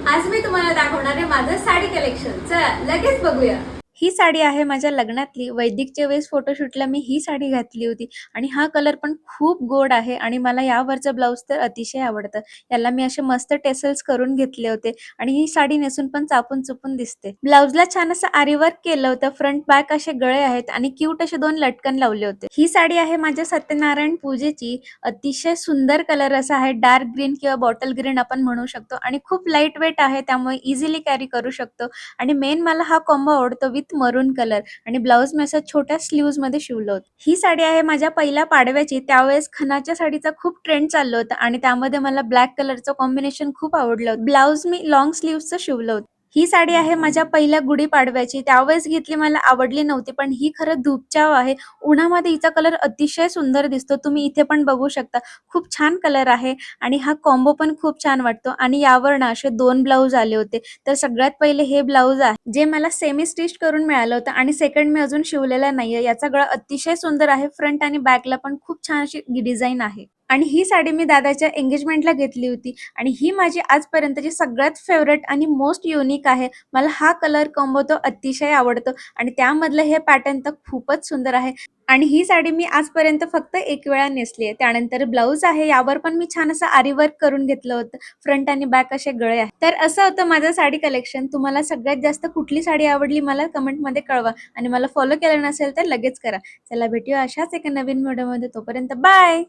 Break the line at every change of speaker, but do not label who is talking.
आज मी तुम्हाला दाखवणार आहे माझं साडी कलेक्शन. चला लगेच बघूया. ही साडी आहे माझ्या लग्नातली. वैदिकच्या वेळेस फोटोशूटला मी ही साडी घातली होती आणि हा कलर पण खूप गोड आहे आणि मला यावरचं ब्लाउज तर अतिशय आवडतं. याला मी असे मस्त टेसल्स करून घेतले होते आणि ही साडी नेसून पण चापून-चुपून दिसते. ब्लाउजला छान असं आरी वर्क केलं होतं. फ्रंट बॅक असे गळे आहेत आणि क्यूट असे 2 लटकन लावले होते. ही साडी आहे माझ्या सत्यनारायण पूजेची. अतिशय सुंदर कलर असा आहे. डार्क ग्रीन किंवा बॉटल ग्रीन आपण म्हणू शकतो आणि खूप लाईट वेट आहे, त्यामुळे इझिली कॅरी करू शकतो. आणि मेन मला हा कॉम्बो आवडतो विथ मरून कलर आणि ब्लाउज मी असं छोट्या स्लीव्ज मध्ये शिवलं होतं. ही साडी आहे माझ्या पहिल्या पाडव्याची. त्यावेळेस खणाच्या साडीचा खूप ट्रेंड चाललं होतं आणि त्यामध्ये मला ब्लॅक कलरचं कॉम्बिनेशन खूप आवडलं होतं. ब्लाउज मी लॉंग स्लीव्हचं शिवलं होतं. ही साडी आहे माझ्या पहिल्या गुढीपाडव्याची. त्यावेळेस घेतली, मला आवडली नव्हती, पण ही खरं धूपचाव आहे. उन्हामध्ये हिचा कलर अतिशय सुंदर दिसतो. तुम्ही इथे पण बघू शकता. खूप छान कलर आहे आणि हा कॉम्बो पण खूप छान वाटतो आणि यावर ना असे 2 ब्लाउज आले होते. तर सगळ्यात पहिले हे ब्लाउज आहे, जे मला सेमी स्टिच करून मिळालं होतं आणि सेकंड मी अजून शिवलेला नाहीये. याचा गळा अतिशय सुंदर आहे. फ्रंट आणि बॅकला पण खूप छान अशी डिझाइन आहे. आणि ही साडी मी दादाच्या एंगेजमेंटला घेतली होती आणि ही माझी आजपर्यंतची सगळ्यात फेव्हरेट आणि मोस्ट युनिक आहे. मला हा कलर कॉम्बो तो अतिशय आवडतो आणि त्यामधलं हे पॅटर्न तर खूपच सुंदर आहे. आणि ही साडी मी आजपर्यंत फक्त 1 वेळा नेसली आहे. त्यानंतर ब्लाउज आहे, यावर पण मी छान असं आरी वर्क करून घेतलं होतं. फ्रंट आणि बॅक असे गळे आहेत. तर असं होतं माझं साडी कलेक्शन. तुम्हाला सगळ्यात जास्त कुठली साडी आवडली मला कमेंटमध्ये कळवा आणि मला फॉलो केलं नसेल तर लगेच करा. चला भेटूया अशाच एका नवीन व्हिडिओमध्ये. तोपर्यंत बाय.